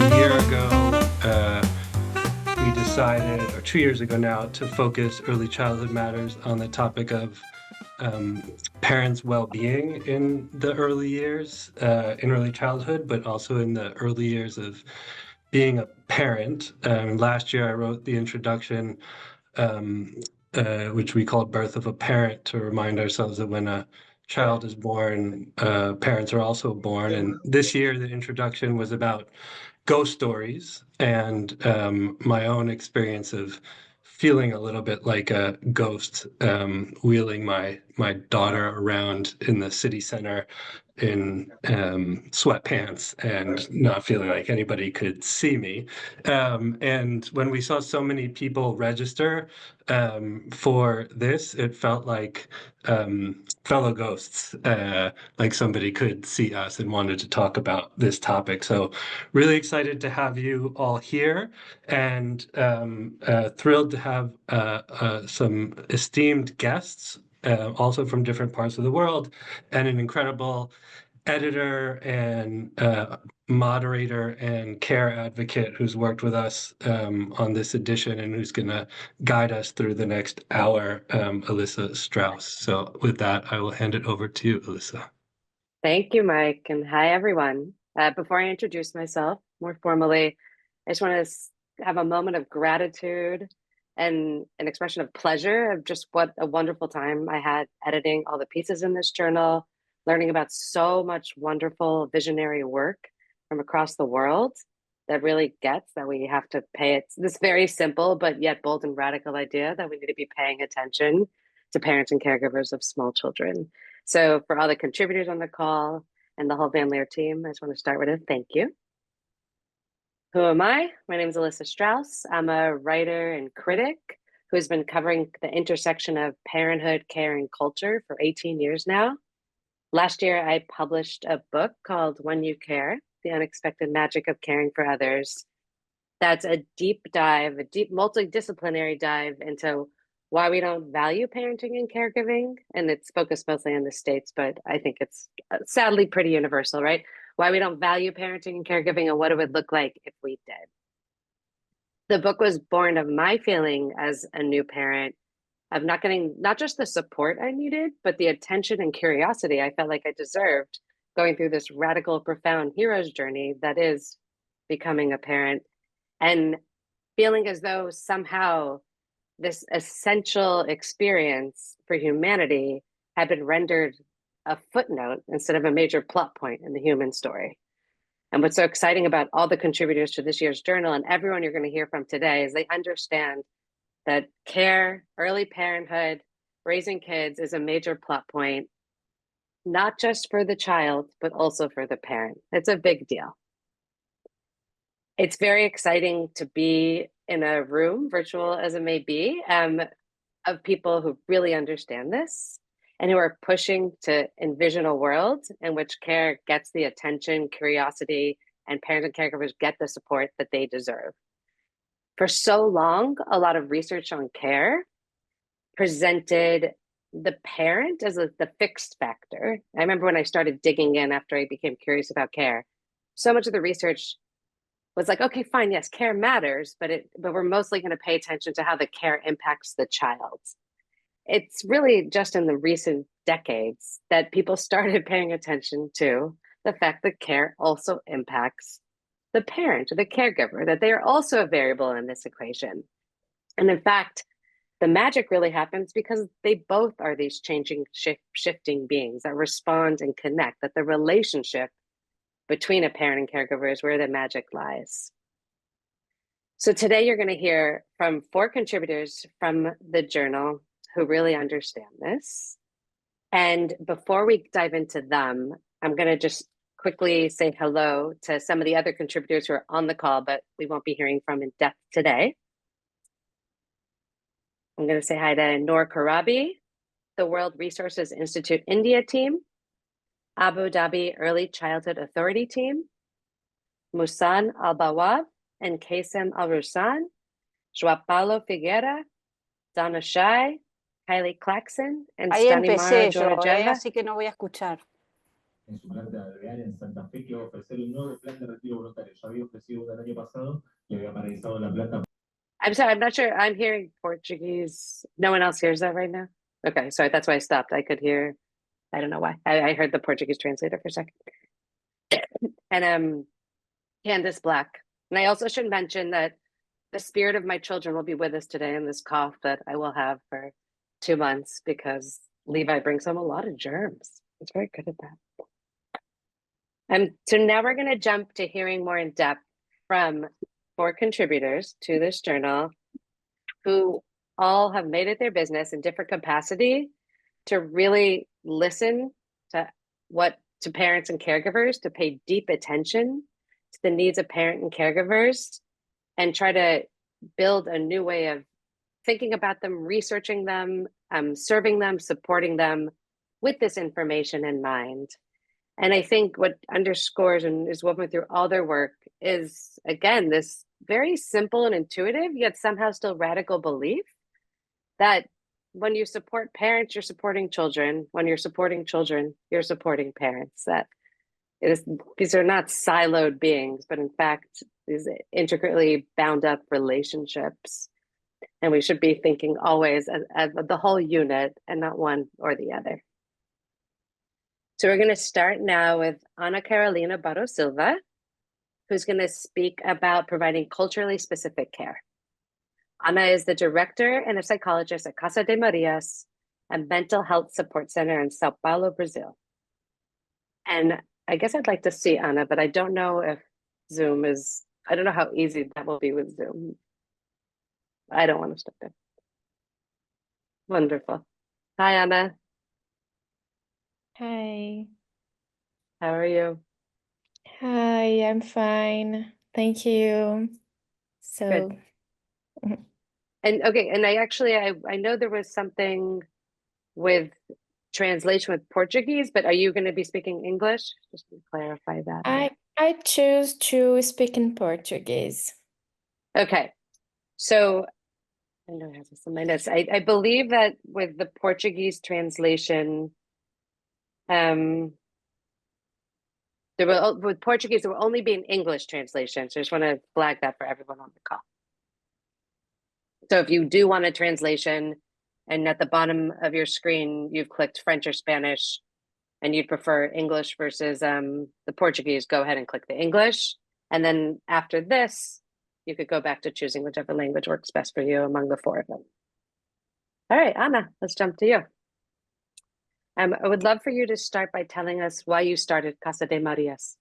a year ago, we decided, or 2 years ago now, to focus Early Childhood Matters on the topic of parents' well-being in the early years, in early childhood, but also in the early years of being a parent. Last year, I wrote the introduction, which we called Birth of a Parent, to remind ourselves that when a child is born, parents are also born. And this year, the introduction was about ghost stories and my own experience of feeling a little bit like a ghost, wheeling my daughter around in the city center in sweatpants and not feeling like anybody could see me. And when we saw so many people register for this, it felt like fellow ghosts, like somebody could see us and wanted to talk about this topic. So really excited to have you all here, and thrilled to have some esteemed guests, also from different parts of the world, and an incredible editor and moderator and care advocate who's worked with us on this edition and who's going to guide us through the next hour, Alyssa Strauss. So with that, I will hand it over to you, Alyssa. Thank you, Mike, and hi, everyone. Before I introduce myself more formally, I just want to have a moment of gratitude and an expression of pleasure of just what a wonderful time I had editing all the pieces in this journal, learning about so much wonderful visionary work from across the world that really gets that we have to pay it. This very simple but yet bold and radical idea that we need to be paying attention to parents and caregivers of small children. So for all the contributors on the call and the whole Van Leer team, I just want to start with a thank you. Who am I? My name is Alyssa Strauss. I'm a writer and critic who has been covering the intersection of parenthood, care, and culture for 18 years now. Last year, I published a book called When You Care, The Unexpected Magic of Caring for Others. That's a deep dive, a deep multidisciplinary dive into why we don't value parenting and caregiving. And it's focused mostly in the States, but I think it's sadly pretty universal, right? Why we don't value parenting and caregiving and what it would look like if we did. The book was born of my feeling as a new parent of not getting not just the support I needed, but the attention and curiosity I felt like I deserved going through this radical, profound hero's journey that is becoming a parent, and feeling as though somehow this essential experience for humanity had been rendered a footnote instead of a major plot point in the human story. And what's so exciting about all the contributors to this year's journal and everyone you're going to hear from today is they understand that care, early parenthood, raising kids is a major plot point, not just for the child, but also for the parent. It's a big deal. It's very exciting to be in a room, virtual as it may be, of people who really understand this and who are pushing to envision a world in which care gets the attention, curiosity, and parents and caregivers get the support that they deserve. For so long, a lot of research on care presented the parent as the fixed factor. I remember when I started digging in after I became curious about care, so much of the research was like, okay, fine, yes, care matters, but we're mostly going to pay attention to how the care impacts the child. It's really just in the recent decades that people started paying attention to the fact that care also impacts the parent or the caregiver, that they are also a variable in this equation. And in fact, the magic really happens because they both are these changing, shifting beings that respond and connect, that the relationship between a parent and caregiver is where the magic lies. So today you're going to hear from 4 contributors from the journal who really understand this. And before we dive into them, I'm going to just quickly say hello to some of the other contributors who are on the call, but we won't be hearing from in depth today. I'm going to say hi to Noor Karabi, the World Resources Institute India team, Abu Dhabi Early Childhood Authority team, Musan Al-Bawab and Kasem Al-Rusan, Joao Paulo Figueira, Donna Shai, Kylie Claxon, and Ahí Stanimara empecé yo, Georgieva. así que no voy a escuchar. en su planta alvear en Santa Fe, que iba a ofrecer un nuevo plan de retiro voluntario. Ya había ofrecido uno el año pasado y había paralizado la planta. I'm sorry, I'm not sure. I'm hearing Portuguese. No one else hears that right now? Okay, sorry, that's why I stopped. I could hear, I don't know why. I heard the Portuguese translator for a second. And Candace Black. And I also should mention that the spirit of my children will be with us today in this cough that I will have for 2 months because Levi brings home a lot of germs. He's very good at that. So now we're going to jump to hearing more in depth from 4 contributors to this journal who all have made it their business in different capacity to really listen to parents and caregivers, to pay deep attention to the needs of parent and caregivers, and try to build a new way of thinking about them, researching them, serving them, supporting them with this information in mind. And I think what underscores and is woven through all their work is, again, this very simple and intuitive, yet somehow still radical belief that when you support parents, you're supporting children. When you're supporting children, you're supporting parents. That these are not siloed beings, but in fact, these intricately bound up relationships. And we should be thinking always as the whole unit and not one or the other. So we're going to start now with Ana Carolina Barros Silva, who's going to speak about providing culturally specific care. Ana is the director and a psychologist at Casa de Marias, a mental health support center in Sao Paulo, Brazil. And I guess I'd like to see Ana, but I don't know if Zoom is, I don't know how easy that will be with Zoom. I don't want to stop there. Wonderful. Hi, Ana. Hi. How are you? Hi, I'm fine. Thank you. So, And okay, and I know there was something with translation with Portuguese, but are you going to be speaking English? Just to clarify that. I choose to speak in Portuguese. Okay, so I know I have this in my notes. I believe that with the Portuguese translation, with Portuguese there will only be an English translation. So I just want to flag that for everyone on the call. So if you do want a translation, and at the bottom of your screen you've clicked French or Spanish, and you'd prefer English versus the Portuguese, go ahead and click the English. And then after this, you could go back to choosing whichever language works best for you among the 4 of them. All right, Ana, let's jump to you. I would love for you to start by telling us why you started Casa de Marias.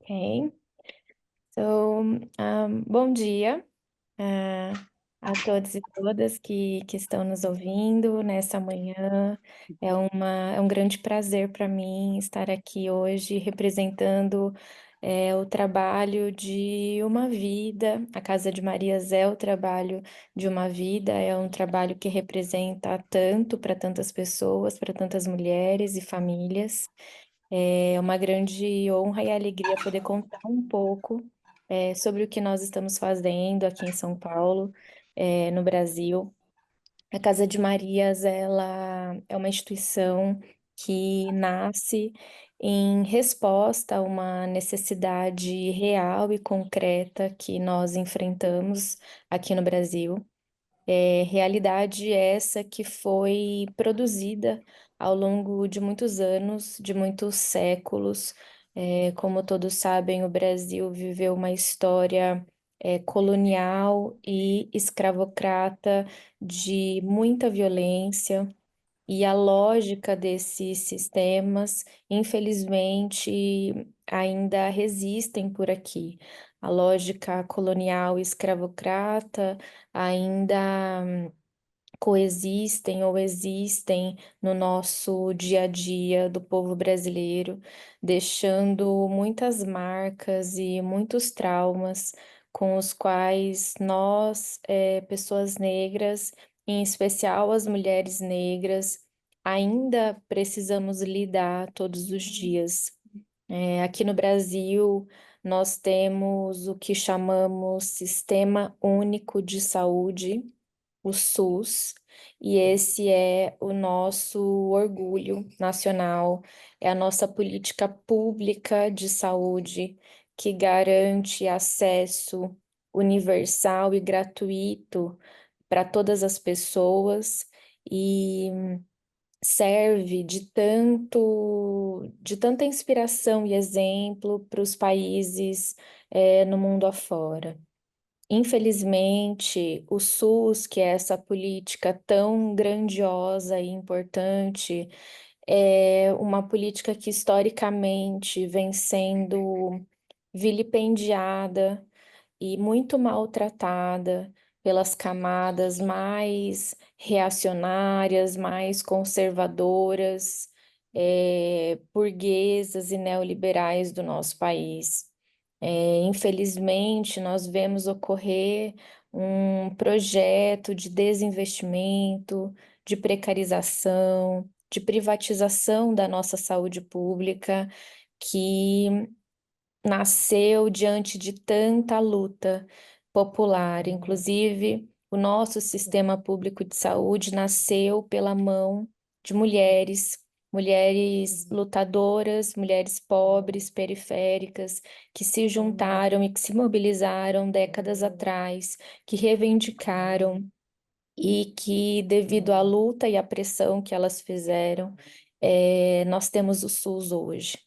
Okay. So, bom dia a todos e todas que estão nos ouvindo nessa manhã. É um grande prazer para mim estar aqui hoje representando o trabalho de uma vida. A Casa de Marias é o trabalho de uma vida, é um trabalho que representa tanto para tantas pessoas, para tantas mulheres e famílias. É uma grande honra e alegria poder contar um pouco sobre o que nós estamos fazendo aqui em São Paulo, no Brasil. A Casa de Marias, ela é uma instituição que nasce em resposta a uma necessidade real e concreta que nós enfrentamos aqui no Brasil. Realidade essa que foi produzida ao longo de muitos anos, de muitos séculos. Como todos sabem, o Brasil viveu uma história colonial e escravocrata de muita violência, e a lógica desses sistemas, infelizmente, ainda resistem por aqui. A lógica colonial e escravocrata ainda coexistem ou existem no nosso dia a dia do povo brasileiro, deixando muitas marcas e muitos traumas com os quais nós, pessoas negras, em especial as mulheres negras, ainda precisamos lidar todos os dias. Aqui no Brasil, nós temos o que chamamos Sistema Único de Saúde, o SUS, e esse é o nosso orgulho nacional, é a nossa política pública de saúde que garante acesso universal e gratuito para todas as pessoas e serve de tanta inspiração e exemplo para os países no mundo afora. Infelizmente, o SUS, que é essa política tão grandiosa e importante, é uma política que historicamente vem sendo vilipendiada e muito maltratada pelas camadas mais reacionárias, mais conservadoras, burguesas e neoliberais do nosso país. Infelizmente, nós vemos ocorrer um projeto de desinvestimento, de precarização, de privatização da nossa saúde pública, que nasceu diante de tanta luta popular. Inclusive, o nosso sistema público de saúde nasceu pela mão de mulheres, mulheres lutadoras, mulheres pobres, periféricas, que se juntaram e que se mobilizaram décadas atrás, que reivindicaram e que, devido à luta e à pressão que elas fizeram, nós temos o SUS hoje.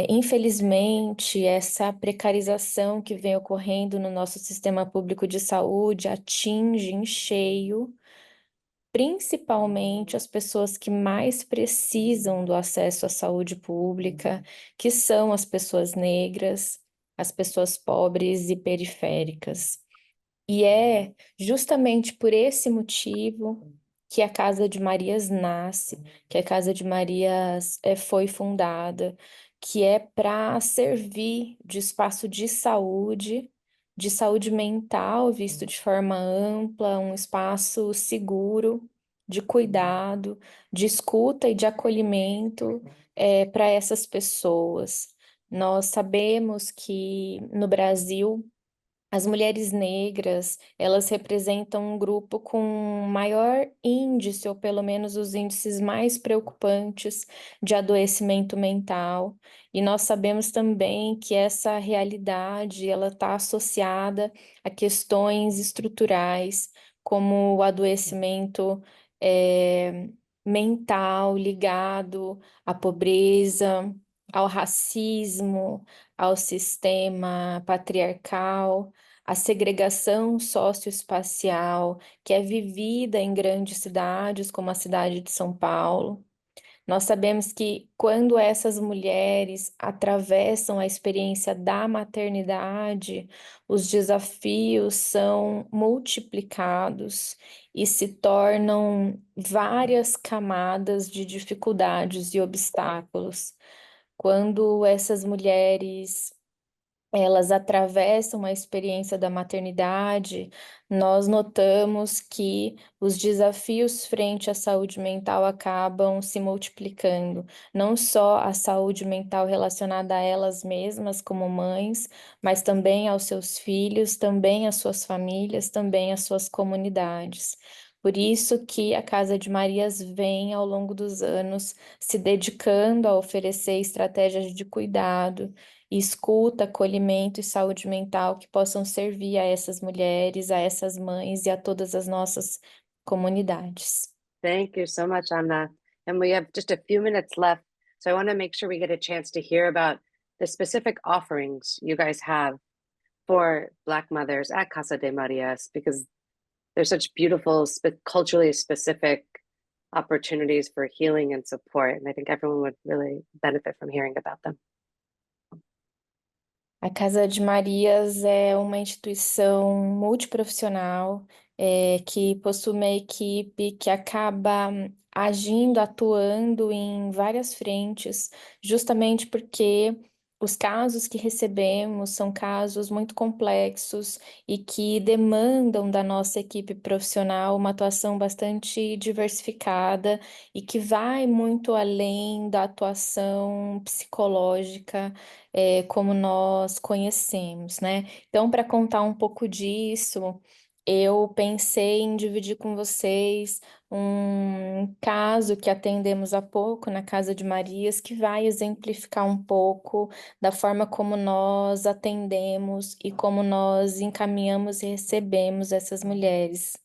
Infelizmente, essa precarização que vem ocorrendo no nosso sistema público de saúde atinge em cheio, principalmente as pessoas que mais precisam do acesso à saúde pública, que são as pessoas negras, as pessoas pobres e periféricas. E é justamente por esse motivo que a Casa de Marias nasce, que a Casa de Marias foi fundada, que é para servir de espaço de saúde mental, visto de forma ampla, um espaço seguro, de cuidado, de escuta e de acolhimento para essas pessoas. Nós sabemos que no Brasil as mulheres negras, elas representam um grupo com maior índice, ou pelo menos os índices mais preocupantes de adoecimento mental. E nós sabemos também que essa realidade, ela está associada a questões estruturais, como o adoecimento mental ligado à pobreza, ao racismo, ao sistema patriarcal, a segregação socioespacial que é vivida em grandes cidades, como a cidade de São Paulo. Nós sabemos que quando essas mulheres atravessam a experiência da maternidade, os desafios são multiplicados e se tornam várias camadas de dificuldades e obstáculos. Quando essas mulheres elas atravessam a experiência da maternidade, nós notamos que os desafios frente à saúde mental acabam se multiplicando, não só a saúde mental relacionada a elas mesmas como mães, mas também aos seus filhos, também às suas famílias, também às suas comunidades. Por isso que a Casa de Marias vem, ao longo dos anos, se dedicando a oferecer estratégias de cuidado, escuta, acolhimento e saúde mental que possam servir a essas mulheres, a essas mães e a todas as nossas comunidades. Thank you so much, Anna. And we have just a few minutes left, so I want to make sure we get a chance to hear about the specific offerings you guys have for Black mothers at Casa de Marias, because there's such beautiful, culturally specific opportunities for healing and support. And I think everyone would really benefit from hearing about them. A Casa de Marias é uma instituição multiprofissional que possui uma equipe que acaba agindo, atuando em várias frentes, justamente porque os casos que recebemos são casos muito complexos e que demandam da nossa equipe profissional uma atuação bastante diversificada e que vai muito além da atuação psicológica como nós conhecemos, né? Então, para contar um pouco disso, eu pensei em dividir com vocês um caso que atendemos há pouco na Casa de Marias, que vai exemplificar um pouco da forma como nós atendemos e como nós encaminhamos e recebemos essas mulheres.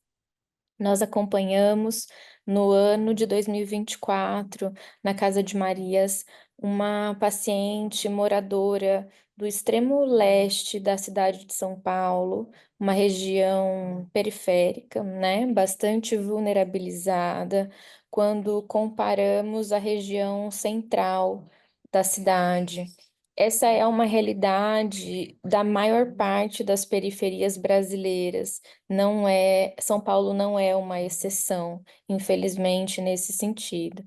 Nós acompanhamos no ano de 2024, na Casa de Marias, uma paciente moradora do extremo leste da cidade de São Paulo, uma região periférica, né, bastante vulnerabilizada, quando comparamos a região central da cidade. Essa é uma realidade da maior parte das periferias brasileiras. Não é, São Paulo não é uma exceção, infelizmente, nesse sentido.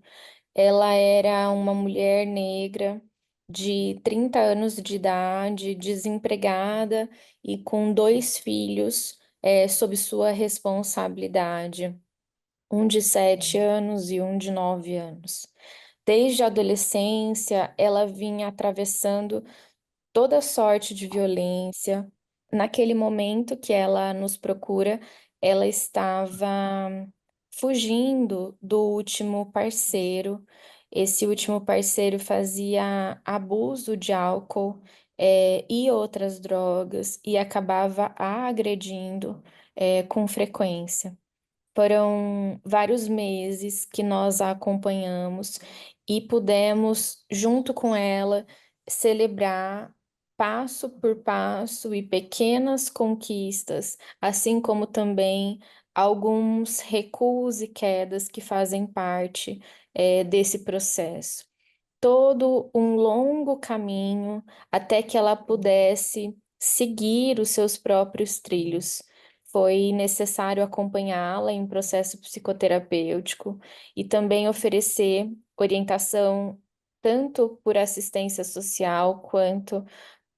Ela era uma mulher negra de 30 anos de idade, desempregada e com 2 filhos, sob sua responsabilidade, um de 7 anos e um de 9 anos. Desde a adolescência, ela vinha atravessando toda sorte de violência. Naquele momento que ela nos procura, ela estava fugindo do último parceiro. Esse último parceiro fazia abuso de álcool, e outras drogas e acabava a agredindo, com frequência. Foram vários meses que nós a acompanhamos e pudemos, junto com ela, celebrar passo por passo e pequenas conquistas, assim como também alguns recuos e quedas que fazem parte, desse processo. Todo um longo caminho até que ela pudesse seguir os seus próprios trilhos. Foi necessário acompanhá-la em processo psicoterapêutico e também oferecer orientação tanto por assistência social quanto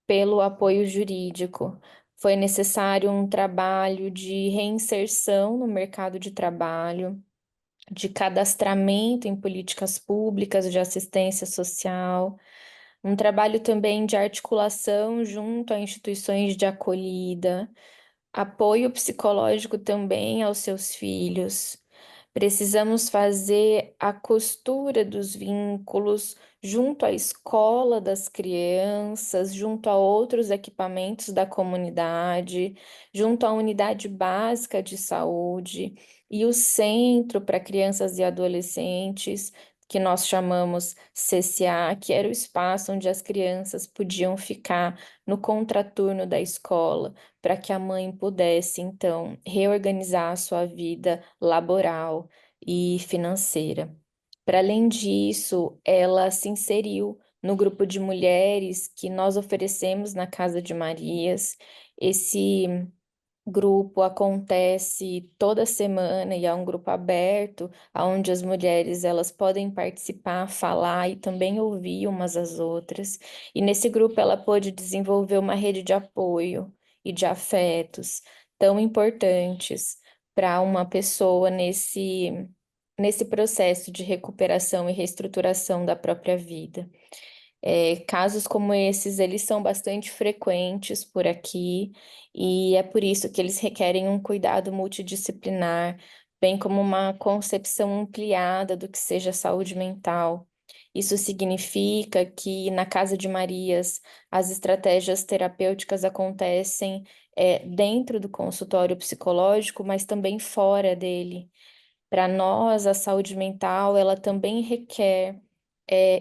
pelo apoio jurídico. Foi necessário um trabalho de reinserção no mercado de trabalho, de cadastramento em políticas públicas de assistência social, um trabalho também de articulação junto a instituições de acolhida, apoio psicológico também aos seus filhos. Precisamos fazer a costura dos vínculos junto à escola das crianças, junto a outros equipamentos da comunidade, junto à unidade básica de saúde e o centro para crianças e adolescentes, que nós chamamos CCA, que era o espaço onde as crianças podiam ficar no contraturno da escola, para que a mãe pudesse, então, reorganizar a sua vida laboral e financeira. Para além disso, ela se inseriu no grupo de mulheres que nós oferecemos na Casa de Marias. Esse grupo acontece toda semana e é um grupo aberto, onde as mulheres elas podem participar, falar e também ouvir umas às outras. E nesse grupo ela pôde desenvolver uma rede de apoio e de afetos tão importantes para uma pessoa nesse processo de recuperação e reestruturação da própria vida. Casos como esses, eles são bastante frequentes por aqui e é por isso que eles requerem um cuidado multidisciplinar, bem como uma concepção ampliada do que seja saúde mental. Isso significa que na Casa de Marias as estratégias terapêuticas acontecem, dentro do consultório psicológico, mas também fora dele. Para nós, a saúde mental, ela também requer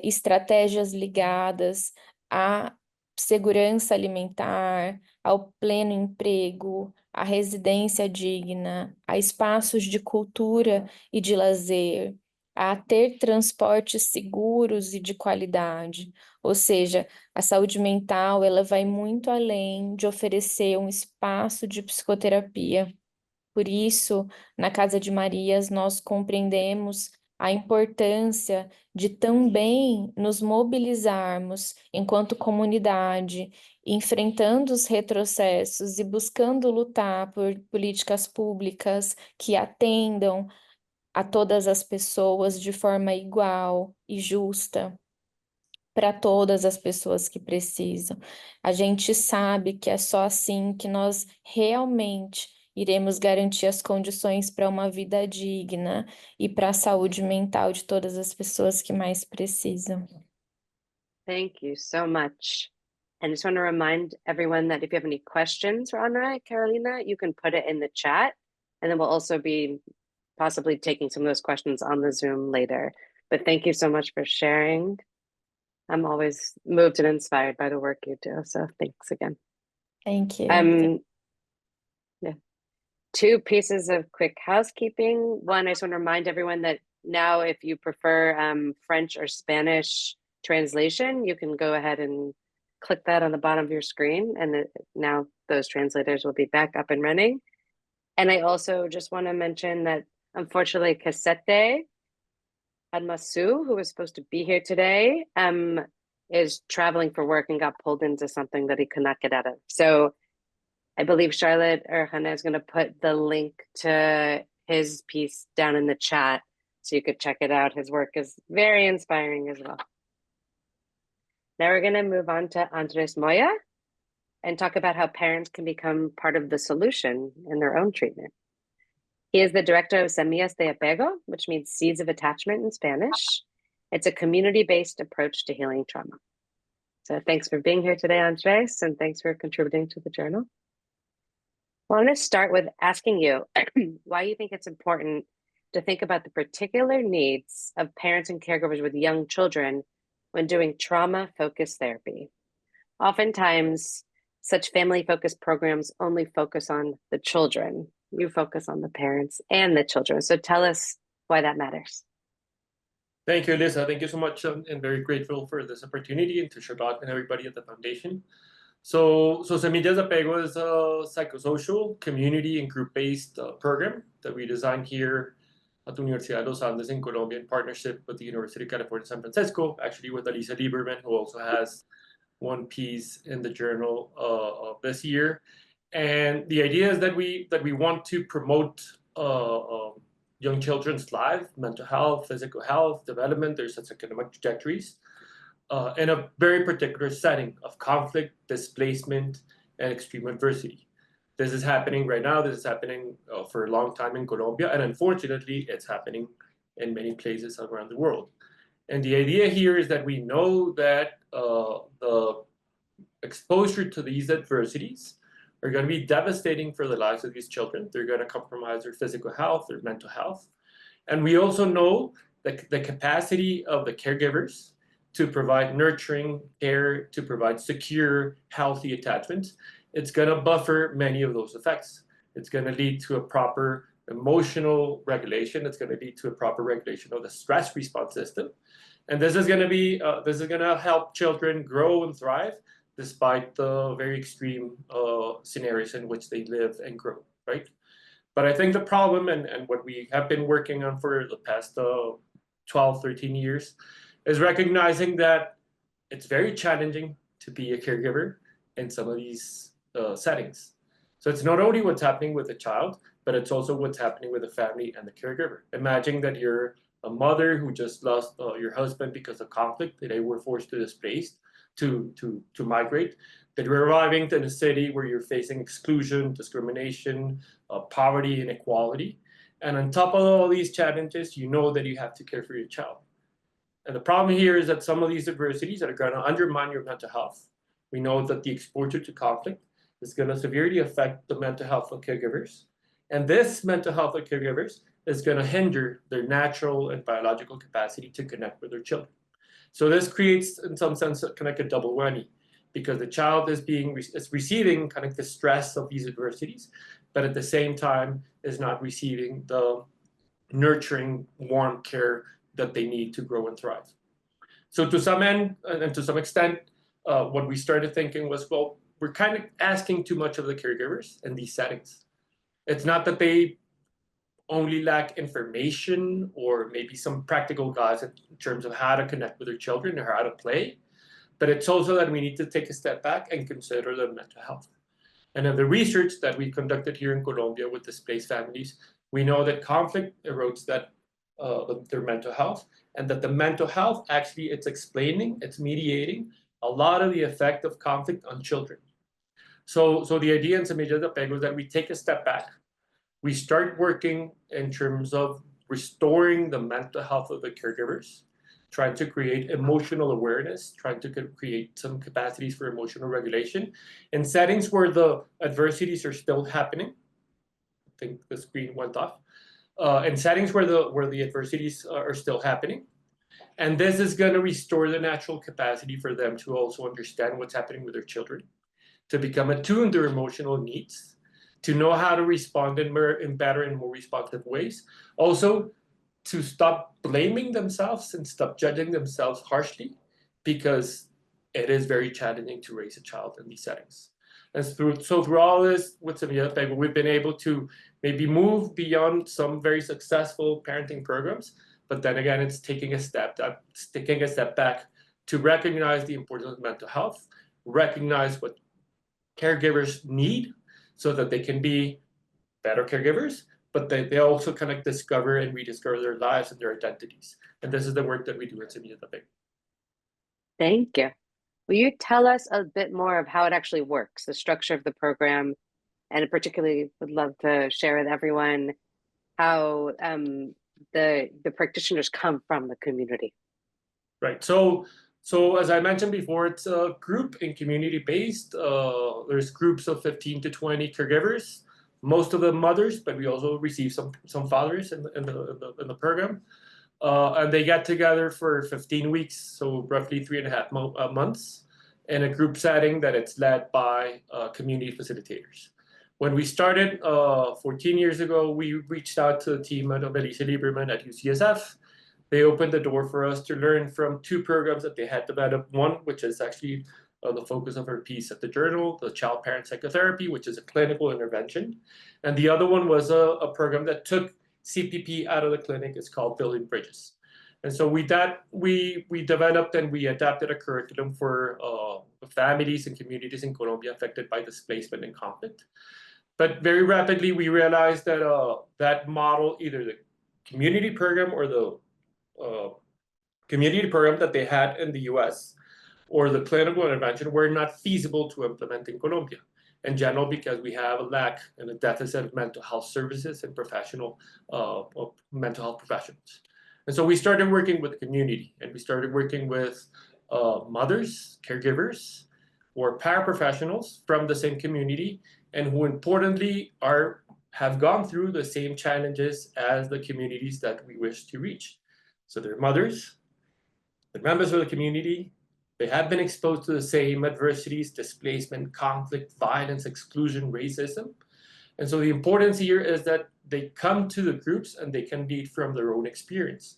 estratégias ligadas à segurança alimentar, ao pleno emprego, à residência digna, a espaços de cultura e de lazer, a ter transportes seguros e de qualidade. Ou seja, a saúde mental, ela vai muito além de oferecer um espaço de psicoterapia. Por isso, na Casa de Marias, nós compreendemos a importância de também nos mobilizarmos enquanto comunidade, enfrentando os retrocessos e buscando lutar por políticas públicas que atendam a todas as pessoas de forma igual e justa, para todas as pessoas que precisam. A gente sabe que é só assim que nós realmente iremos garantir as condições para uma vida digna e para a saúde mental de todas as pessoas que mais precisam. Thank you so much. And I just want to remind everyone that if you have any questions for Anna, Carolina, you can put it in the chat, and then we'll also be possibly taking some of those questions on the Zoom later. But thank you so much for sharing. I'm always moved and inspired by the work you do, so thanks again. Thank you. Yeah. Two pieces of quick housekeeping. One, I just want to remind everyone that now if you prefer French or Spanish translation, you can go ahead and click that on the bottom of your screen, and now those translators will be back up and running. And I also just want to mention that unfortunately Casete Admasu, who was supposed to be here today, is traveling for work and got pulled into something that he could not get out of. So I believe Charlotte or Hannah is going to put the link to his piece down in the chat so you could check it out. His work is very inspiring as well. Now we're going to move on to Andres Moya and talk about how parents can become part of the solution in their own treatment. He is the director of Semillas de Apego, which means seeds of attachment in Spanish. It's a community-based approach to healing trauma. So thanks for being here today, Andres, and thanks for contributing to the journal. I want to start with asking you why you think it's important to think about the particular needs of parents and caregivers with young children when doing trauma-focused therapy. Oftentimes, such family-focused programs only focus on the children. You focus on the parents and the children. So tell us why that matters. Thank you, Lisa. Thank you so much. I'm very grateful for this opportunity, and to Charlotte and everybody at the foundation. So Semillas de Apego is a psychosocial, community, and group-based program that we designed here at the Universidad de los Andes in Colombia in partnership with the University of California, San Francisco, actually with Elisa Lieberman, who also has one piece in the journal of this year. And the idea is that we want to promote young children's life, mental health, physical health, development, their socioeconomic trajectories, in a very particular setting of conflict, displacement, and extreme adversity. This is happening right now. This is happening for a long time in Colombia, and unfortunately, it's happening in many places around the world. And the idea here is that we know that the exposure to these adversities are going to be devastating for the lives of these children. They're going to compromise their physical health, their mental health. And we also know that the capacity of the caregivers to provide nurturing care, to provide secure, healthy attachment, it's going to buffer many of those effects. It's going to lead to a proper emotional regulation. It's going to lead to a proper regulation of the stress response system. And this is going to help children grow and thrive despite the very extreme scenarios in which they live and grow, right? But I think the problem, and what we have been working on for the past 12, 13 years, is recognizing that it's very challenging to be a caregiver in some of these settings. So it's not only what's happening with the child, but it's also what's happening with the family and the caregiver. Imagine that you're a mother who just lost your husband because of conflict, that they were forced to displace, to migrate, that you're arriving in a city where you're facing exclusion, discrimination, poverty, inequality. And on top of all these challenges, you know that you have to care for your child. And the problem here is that some of these adversities that are going to undermine your mental health. We know that the exposure to conflict is going to severely affect the mental health of caregivers. And this mental health of caregivers is going to hinder their natural and biological capacity to connect with their children. So this creates, in some sense, kind of a double whammy, because the child is receiving kind of the stress of these adversities, but at the same time is not receiving the nurturing, warm care that they need to grow and thrive. So to some end, and to some extent, what we started thinking was, well, we're kind of asking too much of the caregivers in these settings. It's not that they only lack information or maybe some practical guides in terms of how to connect with their children or how to play, but it's also that we need to take a step back and consider their mental health. And in the research that we conducted here in Colombia with displaced families, we know that conflict erodes their mental health, and that the mental health actually, it's explaining, it's mediating a lot of the effect of conflict on children. So the idea in Semillas de Apego is that we take a step back, we start working in terms of restoring the mental health of the caregivers, trying to create emotional awareness, trying to create some capacities for emotional regulation in settings where the adversities are still happening. I think the screen went off. In settings where the adversities are still happening. And this is going to restore the natural capacity for them to also understand what's happening with their children, to become attuned to their emotional needs, to know how to respond in better and more responsive ways. Also, to stop blaming themselves and stop judging themselves harshly, because it is very challenging to raise a child in these settings. And through all this, with Semillas, we've been able to maybe move beyond some very successful parenting programs, but then again, it's taking a step back to recognize the importance of mental health, recognize what caregivers need so that they can be better caregivers, but they also kind of discover and rediscover their lives and their identities. And this is the work that we do at Semillas. Thank you. Will you tell us a bit more of how it actually works, the structure of the program, and particularly would love to share with everyone how the practitioners come from the community? Right. So as I mentioned before, it's a group and community-based. There's groups of 15 to 20 caregivers, most of them mothers, but we also receive some fathers in the program. And they get together for 15 weeks, so roughly 3.5 months, in a group setting that it's led by community facilitators. When we started 14 years ago, we reached out to the team at Elisa Lieberman at UCSF. They opened the door for us to learn from 2 programs that they had developed. One, which is actually the focus of our piece at the journal, the child-parent psychotherapy, which is a clinical intervention. And the other one was a program that took CPP out of the clinic. It's called Building Bridges. And so we developed and we adapted a curriculum for families and communities in Colombia affected by displacement and conflict. But very rapidly, we realized that that model, either the community program or the community program that they had in the US or the clinical intervention, were not feasible to implement in Colombia. In general, because we have a lack and a deficit of mental health services and professional mental health professionals. And so we started working with the community, and we started working with mothers, caregivers, or paraprofessionals from the same community, and who importantly have gone through the same challenges as the communities that we wish to reach. So they're mothers, they're members of the community, they have been exposed to the same adversities, displacement, conflict, violence, exclusion, racism. And so the importance here is that they come to the groups and they can lead from their own experience,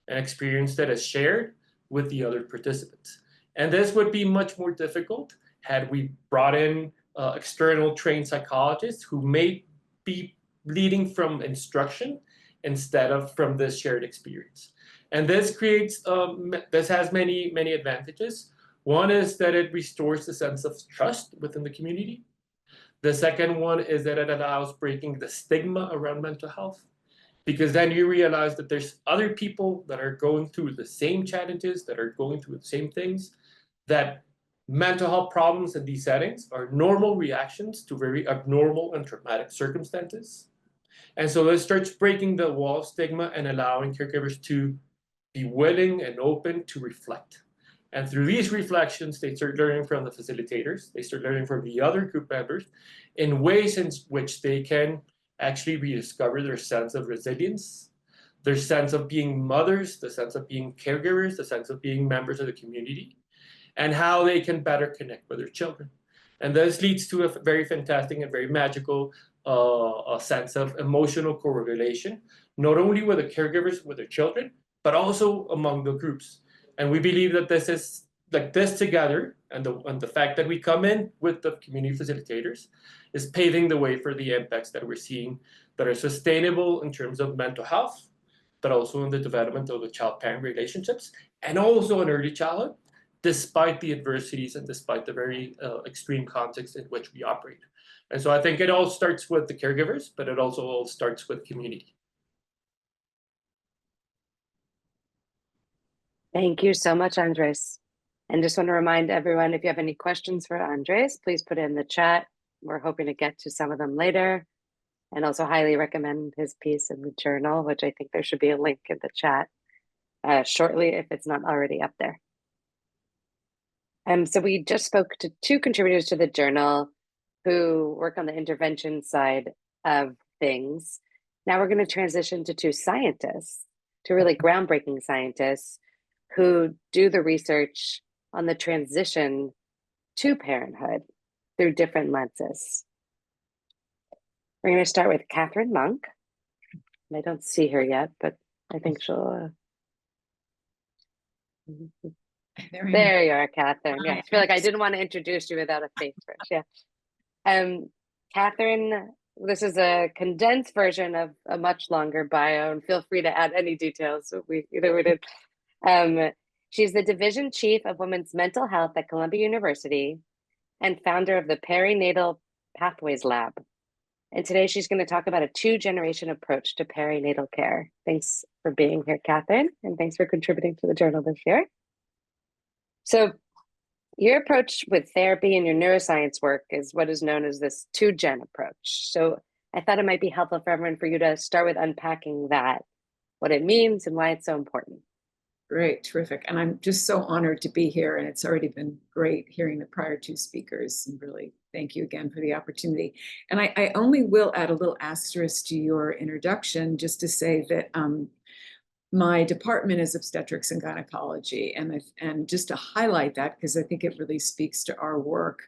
an experience that is shared with the other participants. And this would be much more difficult had we brought in external trained psychologists who may be leading from instruction instead of from this shared experience. And this creates, this has many, many advantages. One is that it restores the sense of trust within the community. The second one is that it allows breaking the stigma around mental health, because then you realize that there's other people that are going through the same challenges, that are going through the same things, that mental health problems in these settings are normal reactions to very abnormal and traumatic circumstances. And so this starts breaking the wall of stigma and allowing caregivers to be willing and open to reflect. And through these reflections, they start learning from the facilitators, they start learning from the other group members in ways in which they can actually rediscover their sense of resilience, their sense of being mothers, the sense of being caregivers, the sense of being members of the community, and how they can better connect with their children. And this leads to a very fantastic and very magical sense of emotional co-regulation, not only with the caregivers, with their children, but also among the groups. And we believe that this is like this together, and the fact that we come in with the community facilitators is paving the way for the impacts that we're seeing that are sustainable in terms of mental health, but also in the development of the child-parent relationships, and also in early childhood, despite the adversities and despite the very extreme context in which we operate. And so I think it all starts with the caregivers, but it also all starts with community. Thank you so much, Andres. And just want to remind everyone, if you have any questions for Andres, please put it in the chat. We're hoping to get to some of them later. and also highly recommend his piece in the journal, which I think there should be a link in the chat shortly if it's not already up there. So we just spoke to two contributors to the journal who work on the intervention side of things. Now we're going to transition to two scientists, two really groundbreaking scientists who do the research on the transition to parenthood through different lenses. We're going to start with Catherine Monk. I don't see her yet, but I think she'll... There you are, Catherine. Yeah, I feel like I didn't want to introduce you without a face first. Yeah. Catherine, this is a condensed version of a much longer bio, and feel free to add any details we did. She's the division chief of women's mental health at Columbia University and founder of the Perinatal Pathways Lab. And today she's going to talk about a 2-generation approach to perinatal care. Thanks for being here, Catherine, and thanks for contributing to the journal this year. So your approach with therapy and your neuroscience work is what is known as this 2-gen approach. So I thought it might be helpful for everyone for you to start with unpacking that, what it means and why it's so important. Great, terrific. And I'm just so honored to be here. And it's already been great hearing the prior two speakers. And really, thank you again for the opportunity. And I only will add a little asterisk to your introduction just to say that my department is obstetrics and gynecology. And just to highlight that, because I think it really speaks to our work,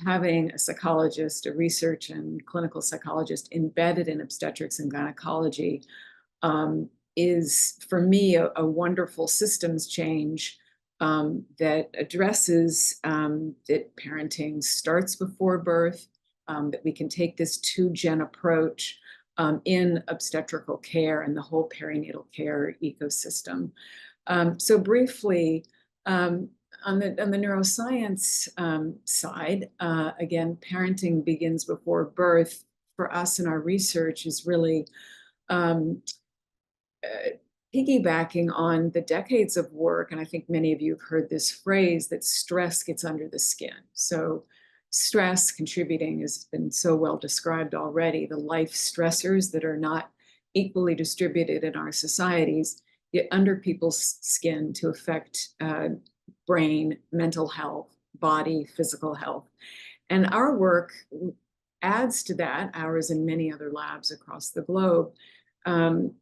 having a psychologist, a research and clinical psychologist embedded in obstetrics and gynecology is, for me, a wonderful systems change that addresses that parenting starts before birth, that we can take this 2-gen approach in obstetrical care and the whole perinatal care ecosystem. So briefly, on the neuroscience side, again, parenting begins before birth. For us in our research is really piggybacking on the decades of work, and I think many of you have heard this phrase, that stress gets under the skin. So stress contributing has been so well described already. The life stressors that are not equally distributed in our societies get under people's skin to affect brain, mental health, body, physical health. And our work adds to that, ours and many other labs across the globe,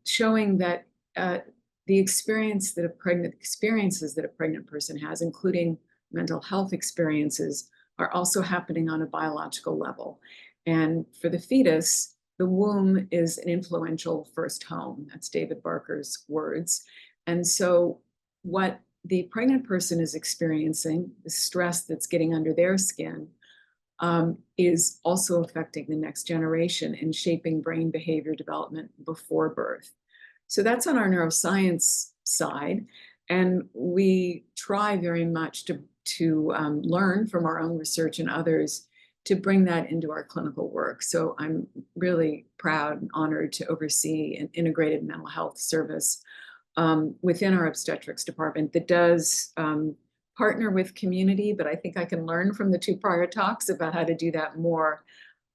showing that the experiences that a pregnant person has, including mental health experiences, are also happening on a biological level. And for the fetus, the womb is an influential first home. That's David Barker's words. And so what the pregnant person is experiencing, the stress that's getting under their skin, is also affecting the next generation and shaping brain behavior development before birth. So that's on our neuroscience side. And we try very much to learn from our own research and others to bring that into our clinical work. So I'm really proud and honored to oversee an integrated mental health service within our obstetrics department that does partner with community, but I think I can learn from the 2 prior talks about how to do that more.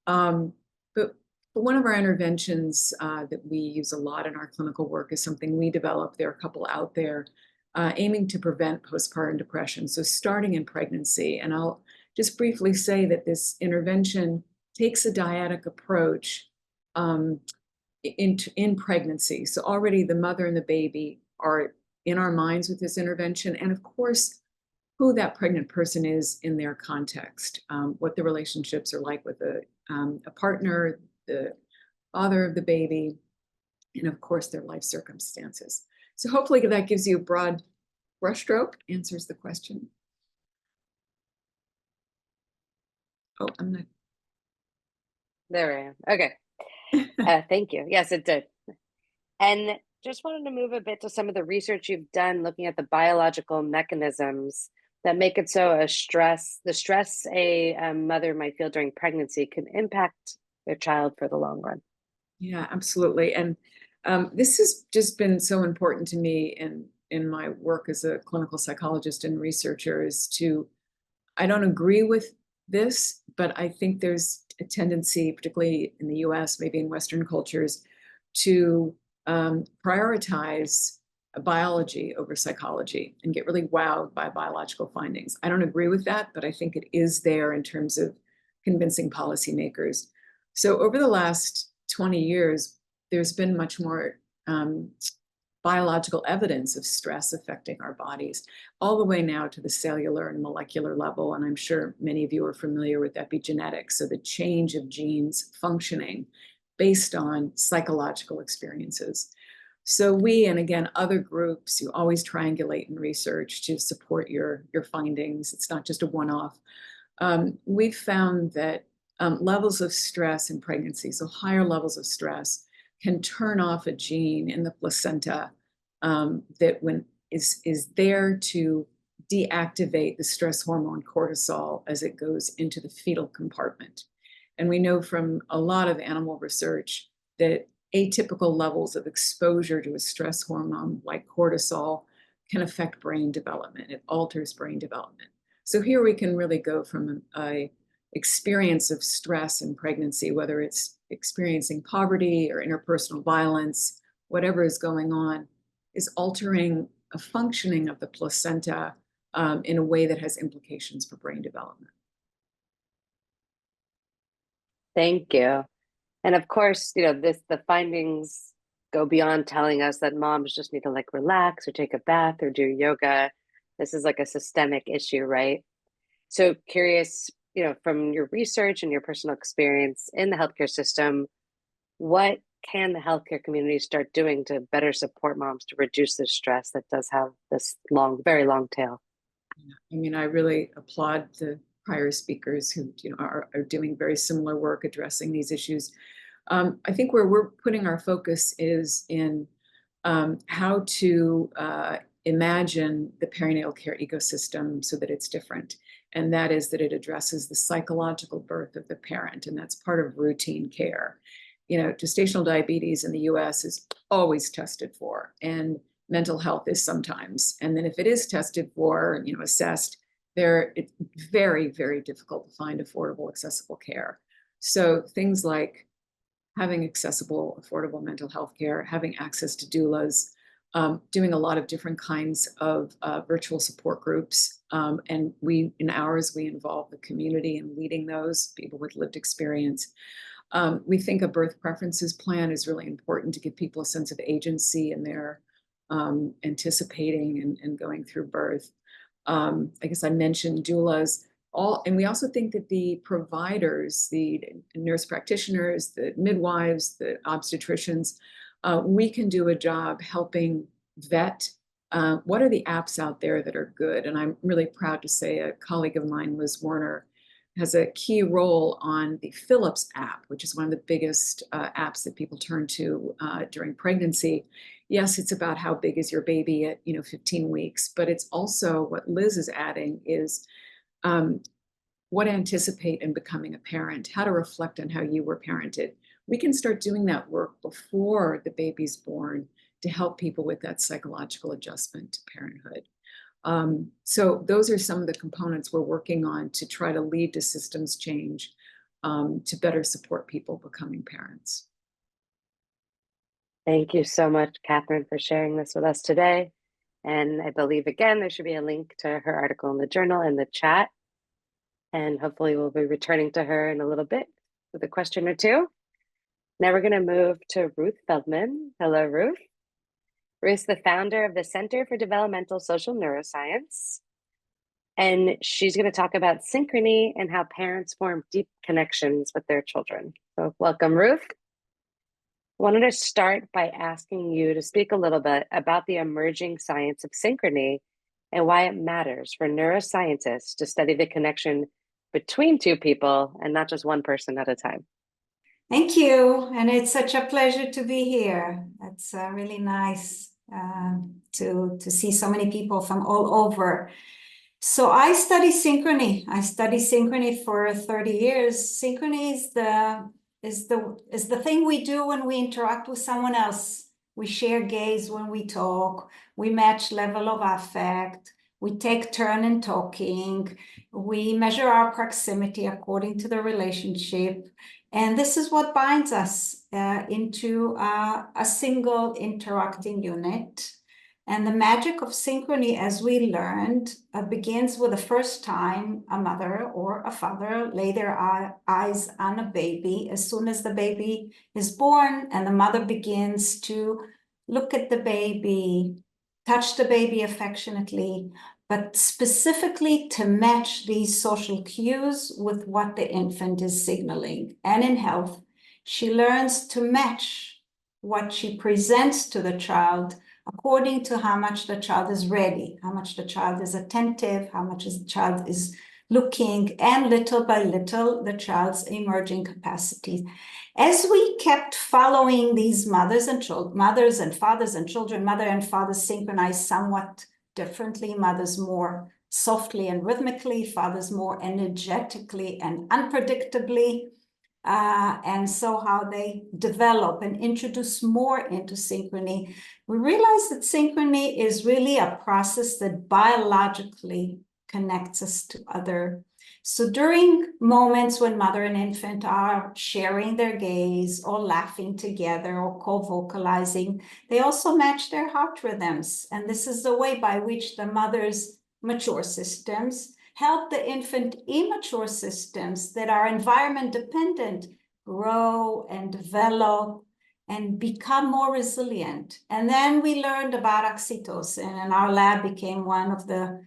But one of our interventions that we use a lot in our clinical work is something we developed. There are a couple out there aiming to prevent postpartum depression. So starting in pregnancy, and I'll just briefly say that this intervention takes a dyadic approach in pregnancy. So already the mother and the baby are in our minds with this intervention. And of course, who that pregnant person is in their context, what the relationships are like with a partner, the father of the baby, and of course their life circumstances. So hopefully that gives you a broad brushstroke, answers the question. Oh, I'm not. There I am. Okay. Thank you. Yes, it did. And just wanted to move a bit to some of the research you've done looking at the biological mechanisms that make it so the stress a mother might feel during pregnancy can impact their child for the long run. Yeah, absolutely. And this has just been so important to me in my work as a clinical psychologist and researcher, is I don't agree with this, but I think there's a tendency, particularly in the US, maybe in Western cultures, to prioritize biology over psychology and get really wowed by biological findings. I don't agree with that, but I think it is there in terms of convincing policymakers. So over the last 20 years, there's been much more biological evidence of stress affecting our bodies, all the way now to the cellular and molecular level. And I'm sure many of you are familiar with epigenetics, so the change of genes functioning based on psychological experiences. So we, and again, other groups, you always triangulate in research to support your findings. It's not just a one-off. We've found that levels of stress in pregnancy, so higher levels of stress, can turn off a gene in the placenta that is there to deactivate the stress hormone cortisol as it goes into the fetal compartment. And we know from a lot of animal research that atypical levels of exposure to a stress hormone like cortisol can affect brain development. It alters brain development. So here we can really go from a experience of stress in pregnancy, whether it's experiencing poverty or interpersonal violence, whatever is going on, is altering a functioning of the placenta in a way that has implications for brain development. Thank you. And of course, the findings go beyond telling us that moms just need to like relax or take a bath or do yoga. This is like a systemic issue, right? So curious, from your research and your personal experience in the healthcare system, what can the healthcare community start doing to better support moms to reduce the stress that does have this very long tail? I mean, I really applaud the prior speakers who are doing very similar work addressing these issues. I think where we're putting our focus is in how to imagine the perinatal care ecosystem so that it's different. And that is that it addresses the psychological birth of the parent, and that's part of routine care. Gestational diabetes in the US is always tested for, and mental health is sometimes. And then if it is tested for, assessed, it's very, very difficult to find affordable, accessible care. So things like having accessible, affordable mental health care, having access to doulas, doing a lot of different kinds of virtual support groups. And in ours, we involve the community in leading those, people with lived experience. We think a birth preferences plan is really important to give people a sense of agency in their anticipating and going through birth. I guess I mentioned doulas. And we also think that the providers, the nurse practitioners, the midwives, the obstetricians, we can do a job helping vet what are the apps out there that are good. And I'm really proud to say a colleague of mine, Liz Warner, has a key role on the Philips app, which is one of the biggest apps that people turn to during pregnancy. Yes, it's about how big is your baby at 15 weeks, but it's also what Liz is adding is what to anticipate in becoming a parent, how to reflect on how you were parented. We can start doing that work before the baby's born to help people with that psychological adjustment to parenthood. So those are some of the components we're working on to try to lead to systems change to better support people becoming parents. Thank you so much, Catherine, for sharing this with us today. And I believe, again, there should be a link to her article in the journal in the chat. And hopefully we'll be returning to her in a little bit with a question or two. Now we're going to move to Ruth Feldman. Hello, Ruth. Ruth's the founder of the Center for Developmental Social Neuroscience. And she's going to talk about synchrony and how parents form deep connections with their children. So welcome, Ruth. I wanted to start by asking you to speak a little bit about the emerging science of synchrony and why it matters for neuroscientists to study the connection between two people and not just one person at a time. Thank you. And it's such a pleasure to be here. It's really nice to see so many people from all over. So I study synchrony. I study synchrony for 30 years. Synchrony is the thing we do when we interact with someone else. We share gaze when we talk. We match level of affect. We take turn in talking. We measure our proximity according to the relationship. And this is what binds us into a single interacting unit. And the magic of synchrony, as we learned, begins with the first time a mother or a father lay their eyes on a baby as soon as the baby is born, and the mother begins to look at the baby, touch the baby affectionately, but specifically to match these social cues with what the infant is signaling. And in health, she learns to match what she presents to the child according to how much the child is ready, how much the child is attentive, how much the child is looking, and little by little, the child's emerging capacities. As we kept following these mothers and fathers and children, mother and father synchronized somewhat differently, mothers more softly and rhythmically, fathers more energetically and unpredictably. And so how they develop and introduce more into synchrony, we realize that synchrony is really a process that biologically connects us to other. So during moments when mother and infant are sharing their gaze or laughing together or co-vocalizing, they also match their heart rhythms. And this is the way by which the mother's mature systems help the infant immature systems that are environment dependent grow and develop and become more resilient. And then we learned about oxytocin, and our lab became one of the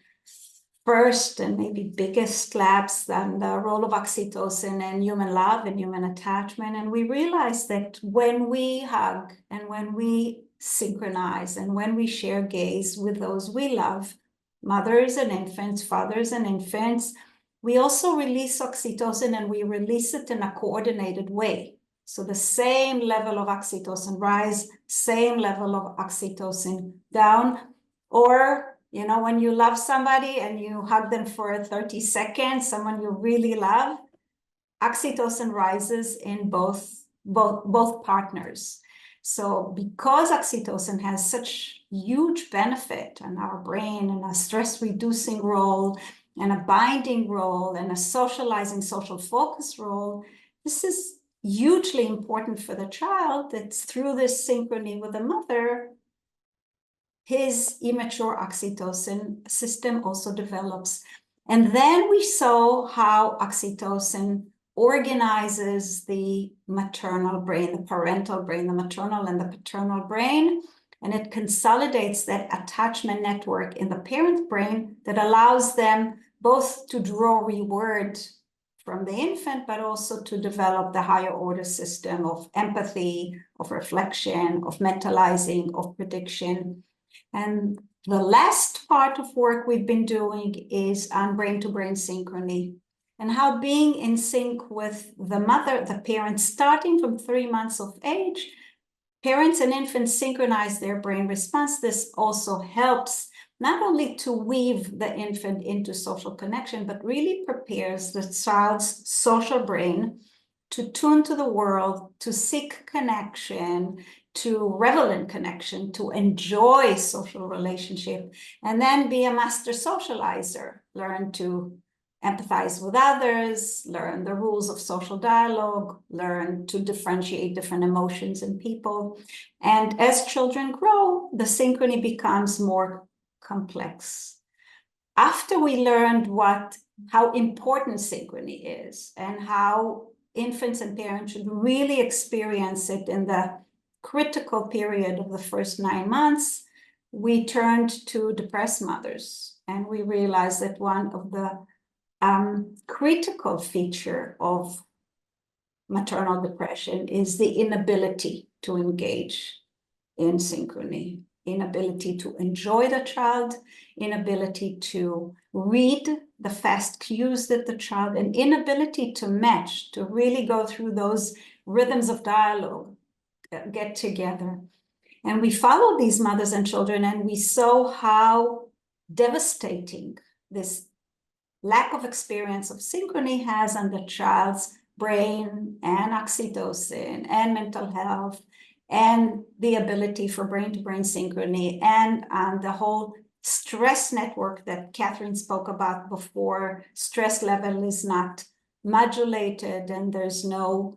first and maybe biggest labs on the role of oxytocin in human love and human attachment. And we realized that when we hug and when we synchronize and when we share gaze with those we love, mothers and infants, fathers and infants, we also release oxytocin, and we release it in a coordinated way. So the same level of oxytocin rise, same level of oxytocin down. Or, you know, when you love somebody and you hug them for 30 seconds, someone you really love, oxytocin rises in both partners. So because oxytocin has such huge benefit on our brain and a stress reducing role and a binding role and a socializing social focus role, this is hugely important for the child. That's through this synchrony with the mother, his immature oxytocin system also develops. And then we saw how oxytocin organizes the maternal brain, the parental brain, the maternal and the paternal brain, and it consolidates that attachment network in the parent brain that allows them both to draw reward from the infant, but also to develop the higher order system of empathy, of reflection, of mentalizing, of prediction. And the last part of work we've been doing is on brain-to-brain synchrony, and how being in sync with the mother, the parents, starting from 3 months of age, parents and infants synchronize their brain response. This also helps not only to weave the infant into social connection, but really prepares the child's social brain to tune to the world, to seek connection, to revel in connection, to enjoy social relationship, and then be a master socializer, learn to empathize with others, learn the rules of social dialogue, learn to differentiate different emotions in people. And as children grow, the synchrony becomes more complex. After we learned how important synchrony is and how infants and parents should really experience it in the critical period of the first 9 months, we turned to depressed mothers, and we realized that one of the critical feature of maternal depression is the inability to engage in synchrony, inability to enjoy the child, inability to read the fast cues that the child, and inability to match, to really go through those rhythms of dialogue, get together. And we followed these mothers and children, and we saw how devastating this lack of experience of synchrony has on the child's brain and oxytocin and mental health and the ability for brain-to-brain synchrony and on the whole stress network that Catherine spoke about before, stress level is not modulated and there's no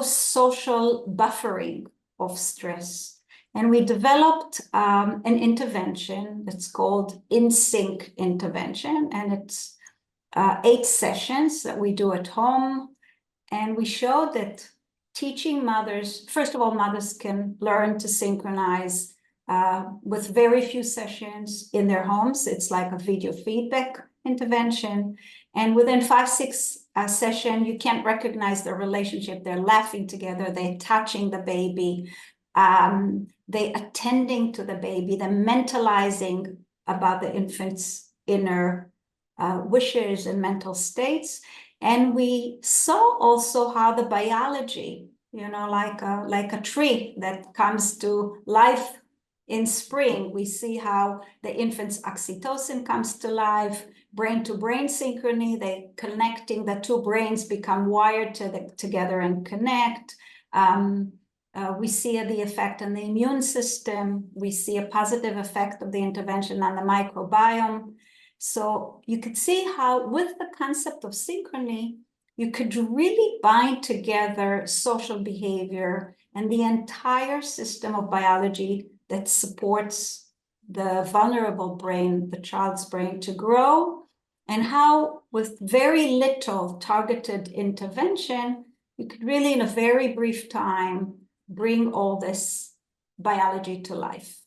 social buffering of stress. And we developed an intervention that's called in-sync intervention, and it's 8 sessions that we do at home. And we showed that teaching mothers, first of all, mothers can learn to synchronize with very few sessions in their homes. It's like a video feedback intervention. And within 5-6 sessions, you can't recognize their relationship. They're laughing together, they're touching the baby, they're attending to the baby, they're mentalizing about the infant's inner wishes and mental states. And we saw also how the biology, like a tree that comes to life in spring, we see how the infant's oxytocin comes to life, brain-to-brain synchrony, they connecting, the 2 brains become wired together and connect. We see the effect on the immune system. We see a positive effect of the intervention on the microbiome. So you could see how with the concept of synchrony, you could really bind together social behavior and the entire system of biology that supports the vulnerable brain, the child's brain, to grow, and how with very little targeted intervention, you could really in a very brief time bring all this biology to life.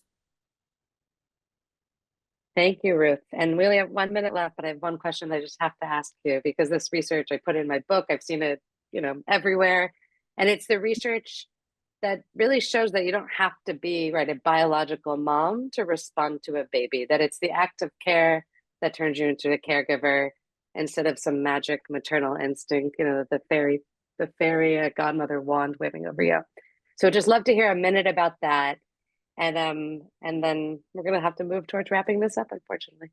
Thank you, Ruth. And we only have 1 minute left, but I have one question I just have to ask you, because this research I put in my book, I've seen it, everywhere. And it's the research that really shows that you don't have to be a biological mom to respond to a baby, that it's the act of care that turns you into a caregiver instead of some magic maternal instinct, the fairy godmother wand waving over you. So just love to hear a minute about that. And then we're going to have to move towards wrapping this up, unfortunately.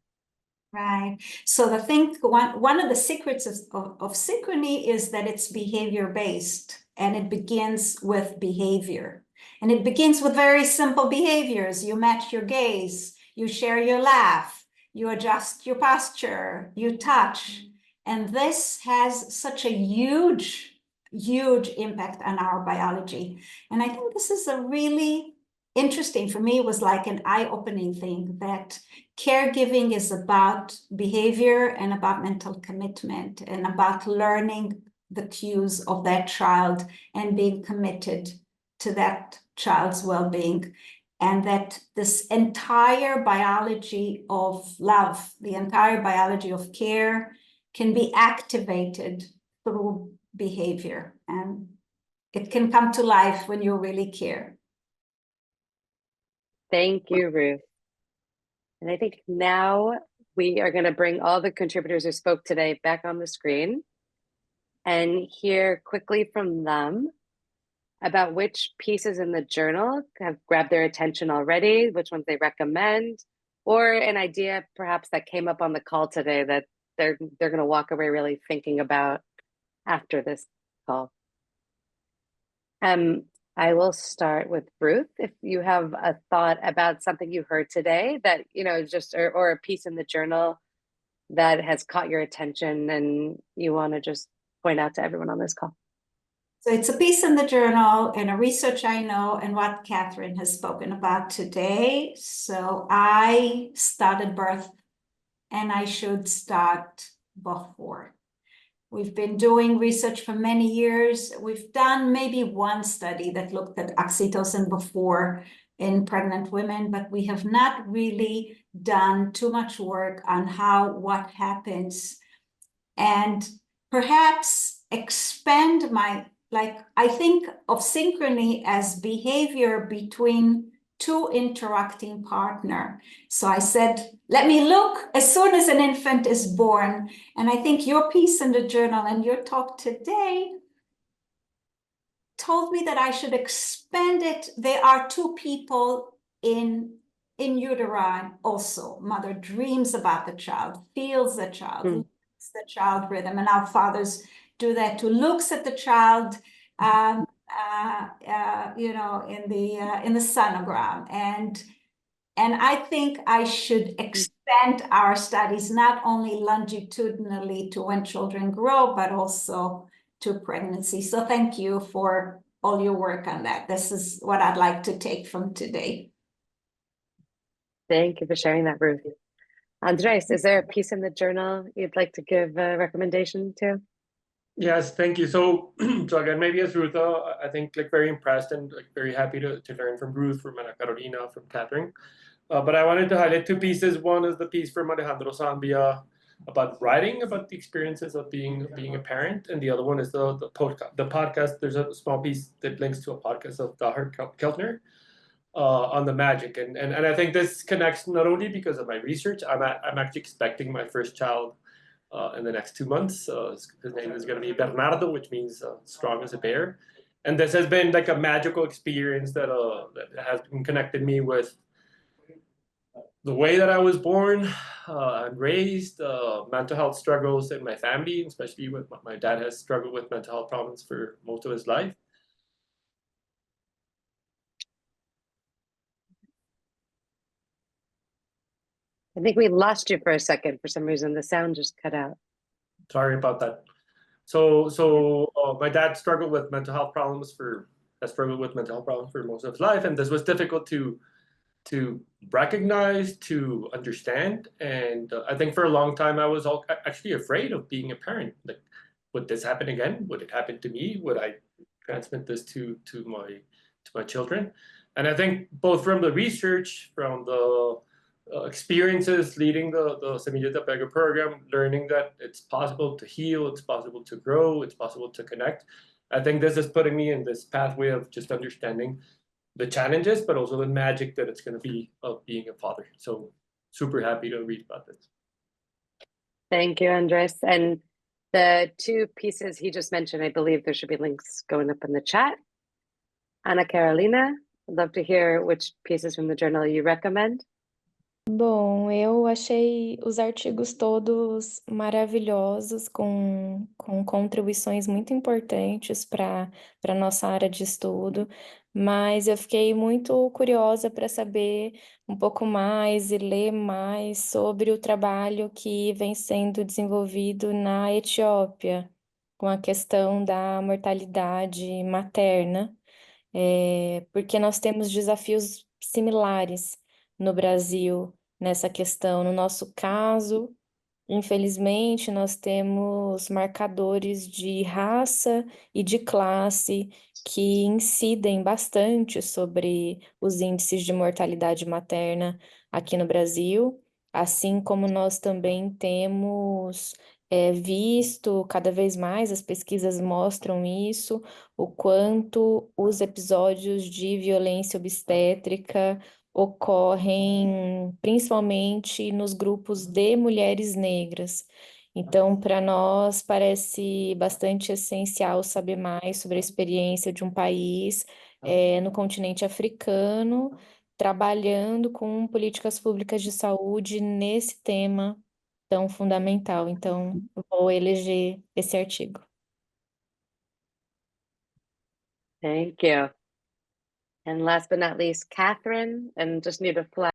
Right. So I think one of the secrets of synchrony is that it's behavior-based, and it begins with behavior. And it begins with very simple behaviors. You match your gaze, you share your laugh, you adjust your posture, you touch. And this has such a huge impact on our biology. And I think this is a really interesting, for me, it was like an eye-opening thing, that caregiving is about behavior and about mental commitment and about learning the cues of that child and being committed to that child's well-being. And that this entire biology of love, the entire biology of care, can be activated through behavior. And it can come to life when you really care. Thank you, Ruth. And I think now we are going to bring all the contributors who spoke today back on the screen and hear quickly from them about which pieces in the journal have grabbed their attention already, which ones they recommend, or an idea perhaps that came up on the call today that they're going to walk away really thinking about after this call. I will start with Ruth. If you have a thought about something you heard today that, just, or a piece in the journal that has caught your attention and you want to just point out to everyone on this call. So it's a piece in the journal and a research I know and what Catherine has spoken about today. So I started birth, and I should start before. We've been doing research for many years. We've done maybe one study that looked at oxytocin before in pregnant women, but we have not really done too much work on what happens, and perhaps expand I think of synchrony as behavior between 2 interacting partners. So I said, let me look as soon as an infant is born. And I think your piece in the journal and your talk today told me that I should expand it. There are 2 people in utero also. Mother dreams about the child, feels the child, looks the child rhythm, and our fathers do that too, looks at the child, in the sonogram, And I think I should extend our studies not only longitudinally to when children grow, but also to pregnancy. So thank you for all your work on that. This is what I'd like to take from today. Thank you for sharing that, Ruth. Andres, is there a piece in the journal you'd like to give a recommendation to? Yes, thank you. So, so again, maybe as Ruth, I think like very impressed and like very happy to learn from Ruth, from Ana Carolina, from Catherine. But I wanted to highlight two pieces. One is the piece from Alejandro Zambia about writing about the experiences of being a parent, and the other one is the podcast. There's a small piece that links to a podcast of Daher Keltner on the magic, and I think this connects not only because of my research. I'm actually expecting my first child in the next 2 months. His name is going to be Bernardo, which means strong as a bear, and this has been like a magical experience that has been connected me with the way that I was born and raised, mental health struggles in my family, especially with my dad has struggled with mental health problems for most of his life. I think we lost you for a second. For some reason, the sound just cut out. Sorry about that. So my dad struggled with mental health problems for most of his life, and this was difficult to recognize, to understand. And I think for a long time I was actually afraid of being a parent. Like, would this happen again? Would it happen to me? Would I transmit this to my children? And I think both from the research, from the experiences leading the Semillas de Apego program, learning that it's possible to heal, it's possible to grow, it's possible to connect. I think this is putting me in this pathway of just understanding the challenges, but also the magic that it's going to be of being a father. So super happy to read about this. Thank you, Andres. And the two pieces he just mentioned, I believe there should be links going up in the chat. Ana Carolina, I'd love to hear which pieces from the journal you recommend. Bom, eu achei os artigos todos maravilhosos, com contribuições muito importantes para a nossa área de estudo, mas eu fiquei muito curiosa para saber um pouco mais e ler mais sobre o trabalho que vem sendo desenvolvido na Etiópia, com a questão da mortalidade materna, porque nós temos desafios similares no Brasil nessa questão. No nosso caso, infelizmente, nós temos marcadores de raça e de classe que incidem bastante sobre os índices de mortalidade materna aqui no Brasil, assim como nós também temos visto cada vez mais, as pesquisas mostram isso, o quanto os episódios de violência obstétrica ocorrem principalmente nos grupos de mulheres negras. Então, para nós, parece bastante essencial saber mais sobre a experiência de um país no continente africano, trabalhando com políticas públicas de saúde nesse tema tão fundamental. Então, vou eleger esse artigo. Thank you. And last but not least, Catherine, and just need to flag